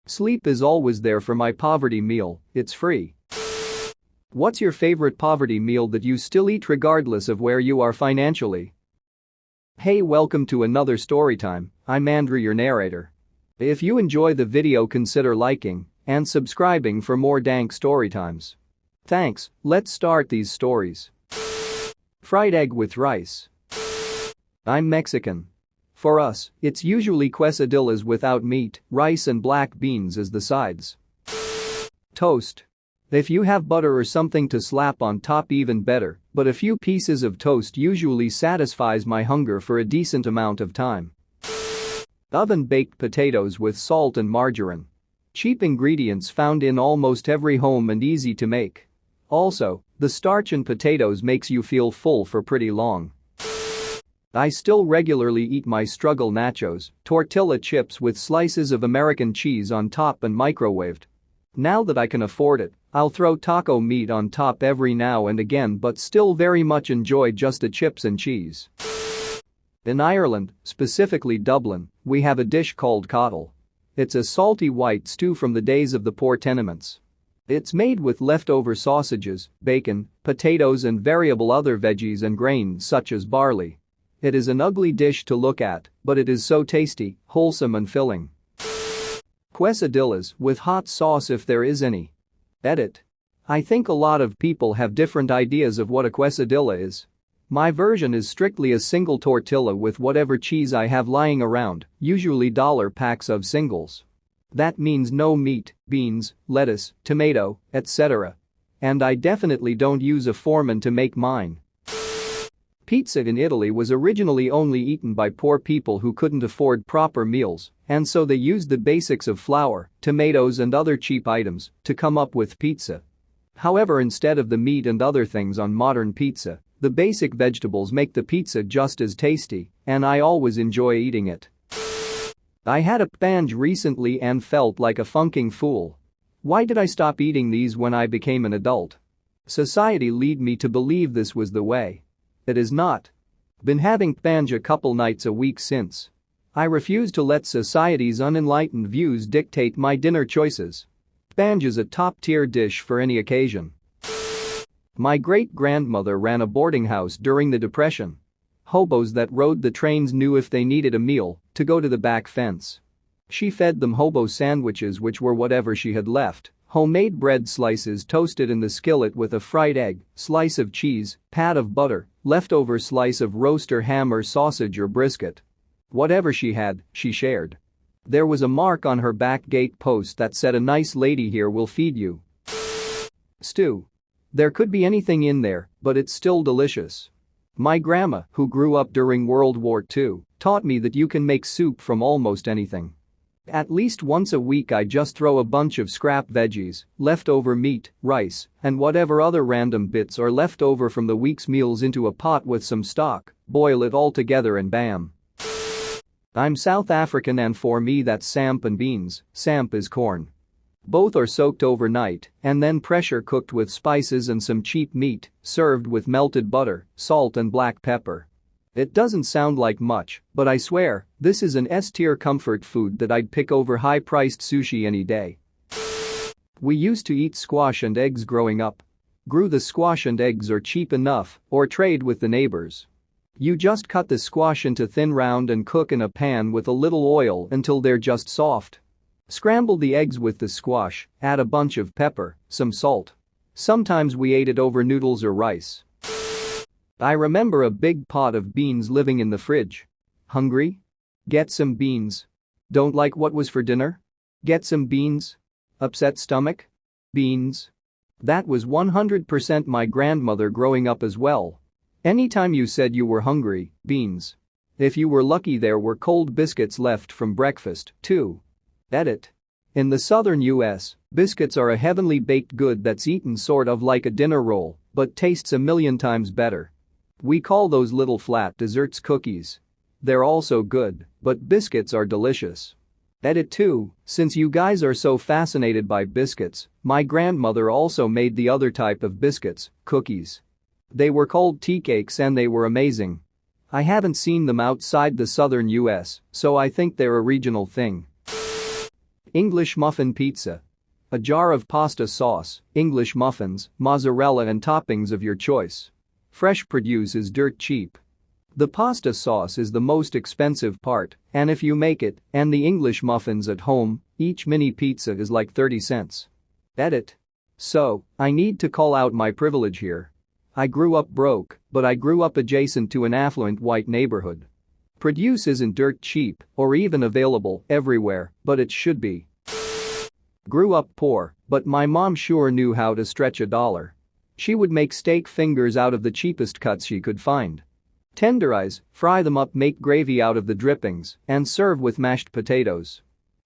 Sleep is always there for my poverty meal, it's free. What's your favorite poverty meal that you still eat regardless of where you are financially? Hey, welcome to another storytime. I'm Andrew, your narrator. If you enjoy the video, consider liking and subscribing for more dank storytimes. Thanks, let's start these stories. Fried egg with rice. I'm Mexican. For us, it's usually quesadillas without meat, rice and black beans as the sides. Toast. If you have butter or something to slap on top, even better, but a few pieces of toast usually satisfies my hunger for a decent amount of time. Oven-baked potatoes with salt and margarine. Cheap ingredients found in almost every home and easy to make. Also, the starch in potatoes makes you feel full for pretty long. I still regularly eat my struggle nachos, tortilla chips with slices of American cheese on top and microwaved. Now that I can afford it, I'll throw taco meat on top every now and again, but still very much enjoy just the chips and cheese. In Ireland, specifically Dublin, we have a dish called coddle. It's a salty white stew from the days of the poor tenements. It's made with leftover sausages, bacon, potatoes and variable other veggies and grains such as barley. It is an ugly dish to look at, but it is so tasty, wholesome and filling. Quesadillas with hot sauce if there is any. Edit. I think a lot of people have different ideas of what a quesadilla is. My version is strictly a single tortilla with whatever cheese I have lying around, usually dollar packs of singles. That means no meat, beans, lettuce, tomato, etc. And I definitely don't use a foreman to make mine. Pizza in Italy was originally only eaten by poor people who couldn't afford proper meals, and so they used the basics of flour, tomatoes and other cheap items to come up with pizza. However, instead of the meat and other things on modern pizza, the basic vegetables make the pizza just as tasty, and I always enjoy eating it. I had a pange recently and felt like a funking fool. Why did I stop eating these when I became an adult? Society led me to believe this was the way. It is not. Been having pange a couple nights a week since. I refuse to let society's unenlightened views dictate my dinner choices. Pange is a top-tier dish for any occasion. My great-grandmother ran a boarding house during the Depression. Hobos that rode the trains knew if they needed a meal to go to the back fence. She fed them hobo sandwiches, which were whatever she had left. Homemade bread slices toasted in the skillet with a fried egg, slice of cheese, pat of butter, leftover slice of roast or ham or sausage or brisket. Whatever she had, she shared. There was a mark on her back gate post that said, "A nice lady here will feed you." Stew. There could be anything in there, but it's still delicious. My grandma, who grew up during World War II, taught me that you can make soup from almost anything. At least once a week I just throw a bunch of scrap veggies, leftover meat, rice, and whatever other random bits are left over from the week's meals into a pot with some stock, boil it all together and bam. I'm South African and for me that's samp and beans. Samp is corn. Both are soaked overnight and then pressure cooked with spices and some cheap meat, served with melted butter, salt and black pepper. It doesn't sound like much, but I swear, this is an S-tier comfort food that I'd pick over high-priced sushi any day. We used to eat squash and eggs growing up. Grew the squash and eggs are cheap enough, or trade with the neighbors. You just cut the squash into thin round and cook in a pan with a little oil until they're just soft. Scramble the eggs with the squash, add a bunch of pepper, some salt. Sometimes we ate it over noodles or rice. I remember a big pot of beans living in the fridge. Hungry? Get some beans. Don't like what was for dinner? Get some beans. Upset stomach? Beans. That was 100% my grandmother growing up as well. Anytime you said you were hungry, beans. If you were lucky, there were cold biscuits left from breakfast, too. Edit. In the southern US, biscuits are a heavenly baked good that's eaten sort of like a dinner roll, but tastes a million times better. We call those little flat desserts cookies. They're also good, but biscuits are delicious. Edit 2, since you guys are so fascinated by biscuits, my grandmother also made the other type of biscuits, cookies. They were called tea cakes and they were amazing. I haven't seen them outside the southern US, so I think they're a regional thing. English muffin pizza. A jar of pasta sauce, English muffins, mozzarella and toppings of your choice. Fresh produce is dirt cheap. The pasta sauce is the most expensive part, and if you make it, and the English muffins at home, each mini pizza is like 30 cents. Edit. So, I need to call out my privilege here. I grew up broke, but I grew up adjacent to an affluent white neighborhood. Produce isn't dirt cheap or even available everywhere, but it should be. Grew up poor, but my mom sure knew how to stretch a dollar. She would make steak fingers out of the cheapest cuts she could find. Tenderize, fry them up, make gravy out of the drippings, and serve with mashed potatoes.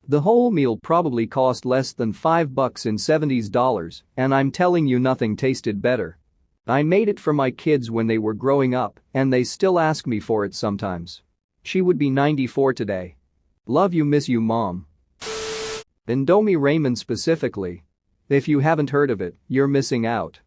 The whole meal probably cost less than $5 in '70s dollars, and I'm telling you nothing tasted better. I made it for my kids when they were growing up, and they still ask me for it sometimes. She would be 94 today. Love you, miss you, mom. Indomie ramen specifically. If you haven't heard of it, you're missing out.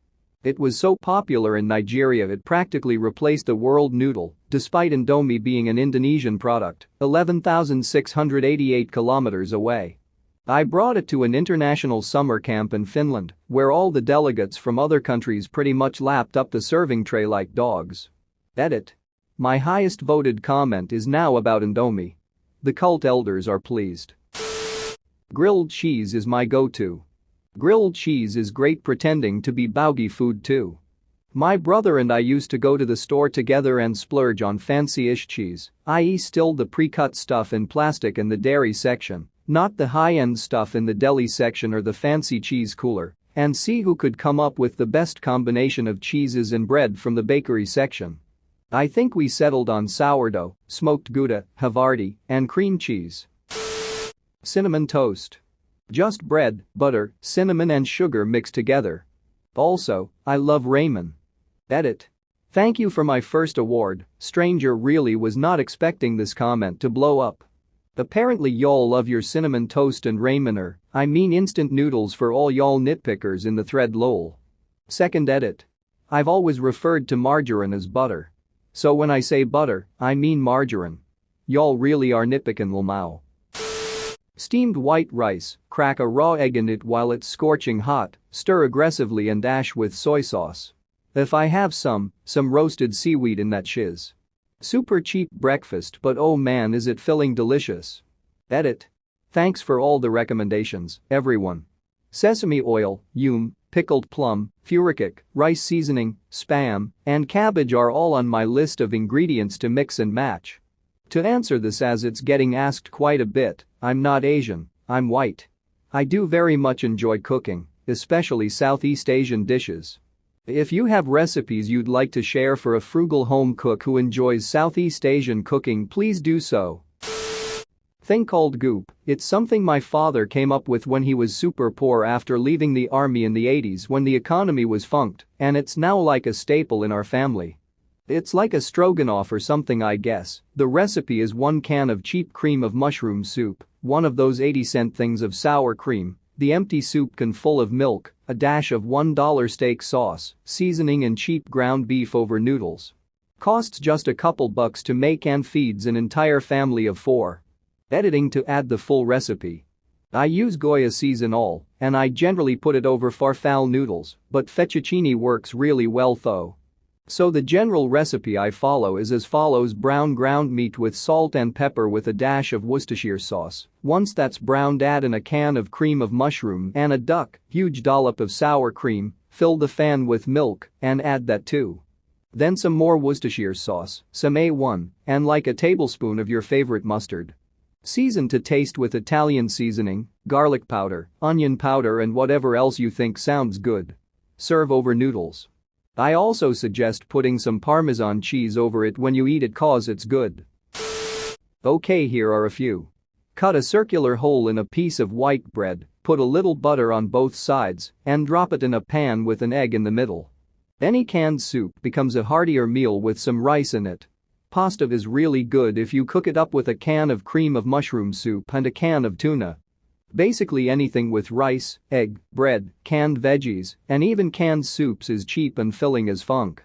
It was so popular in Nigeria it practically replaced the world noodle, despite Indomie being an Indonesian product, 11,688 kilometers away. I brought it to an international summer camp in Finland, where all the delegates from other countries pretty much lapped up the serving tray like dogs. Edit. My highest voted comment is now about Indomie. The cult elders are pleased. Grilled cheese is my go-to. Grilled cheese is great pretending to be bogey food too. My brother and I used to go to the store together and splurge on fancy-ish cheese, i.e. still the pre-cut stuff in plastic in the dairy section, not the high-end stuff in the deli section or the fancy cheese cooler, and see who could come up with the best combination of cheeses and bread from the bakery section. I think we settled on sourdough, smoked Gouda, Havarti, and cream cheese. Cinnamon toast. Just bread, butter, cinnamon and sugar mixed together. Also, I love ramen. Edit. Thank you for my first award. Stranger really was not expecting this comment to blow up. Apparently y'all love your cinnamon toast and ramen, I mean instant noodles for all y'all nitpickers in the thread lol. Second edit. I've always referred to margarine as butter. So when I say butter, I mean margarine. Y'all really are nitpickin' lmao. Steamed white rice, crack a raw egg in it while it's scorching hot, stir aggressively and dash with soy sauce. If I have some roasted seaweed in that shiz. Super cheap breakfast, but oh man is it filling delicious. Edit. Thanks for all the recommendations, everyone. Sesame oil, pickled plum, furikik, rice seasoning, spam, and cabbage are all on my list of ingredients to mix and match. To answer this, as it's getting asked quite a bit, I'm not Asian, I'm white. I do very much enjoy cooking, especially Southeast Asian dishes. If you have recipes you'd like to share for a frugal home cook who enjoys Southeast Asian cooking, please do so. Thing called goop, it's something my father came up with when he was super poor after leaving the army in the 80s when the economy was funked, and it's now like a staple in our family. It's like a stroganoff or something, I guess. The recipe is 1 can of cheap cream of mushroom soup, one of those 80-cent things of sour cream, the empty soup can full of milk, a dash of $1 steak sauce, seasoning and cheap ground beef over noodles. Costs just a couple bucks to make and feeds an entire family of 4. Editing to add the full recipe. I use Goya seasonal, and I generally put it over farfalle noodles, but fettuccine works really well though. So the general recipe I follow is as follows: brown ground meat with salt and pepper with a dash of Worcestershire sauce. Once that's browned, add in a can of cream of mushroom and a huge dollop of sour cream, fill the fan with milk and add that too. Then some more Worcestershire sauce, some A1, and like a tablespoon of your favorite mustard. Season to taste with Italian seasoning, garlic powder, onion powder and whatever else you think sounds good. Serve over noodles. I also suggest putting some Parmesan cheese over it when you eat it cause it's good. Okay, here are a few. Cut a circular hole in a piece of white bread, put a little butter on both sides, and drop it in a pan with an egg in the middle. Any canned soup becomes a heartier meal with some rice in it. Pasta is really good if you cook it up with a can of cream of mushroom soup and a can of tuna. Basically anything with rice, egg, bread, canned veggies, and even canned soups is cheap and filling as funk.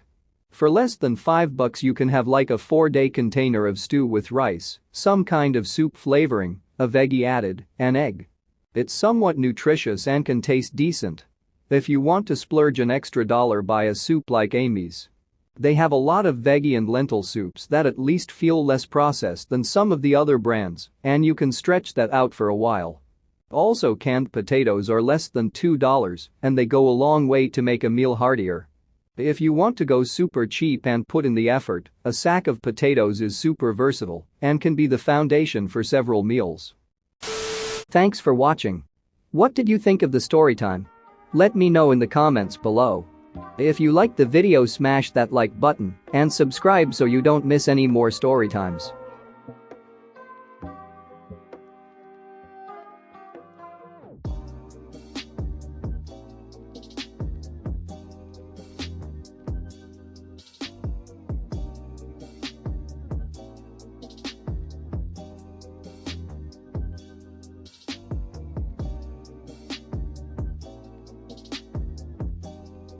For less than $5 you can have like a 4-day container of stew with rice, some kind of soup flavoring, a veggie added, and egg. It's somewhat nutritious and can taste decent. If you want to splurge an extra dollar, buy a soup like Amy's. They have a lot of veggie and lentil soups that at least feel less processed than some of the other brands, and you can stretch that out for a while. Also, canned potatoes are less than $2 and they go a long way to make a meal heartier. If you want to go super cheap and put in the effort, a sack of potatoes is super versatile and can be the foundation for several meals. Thanks for watching. What did you think of the story time? Let me know in the comments below. If you liked the video, smash that like button and subscribe so you don't miss any more story times.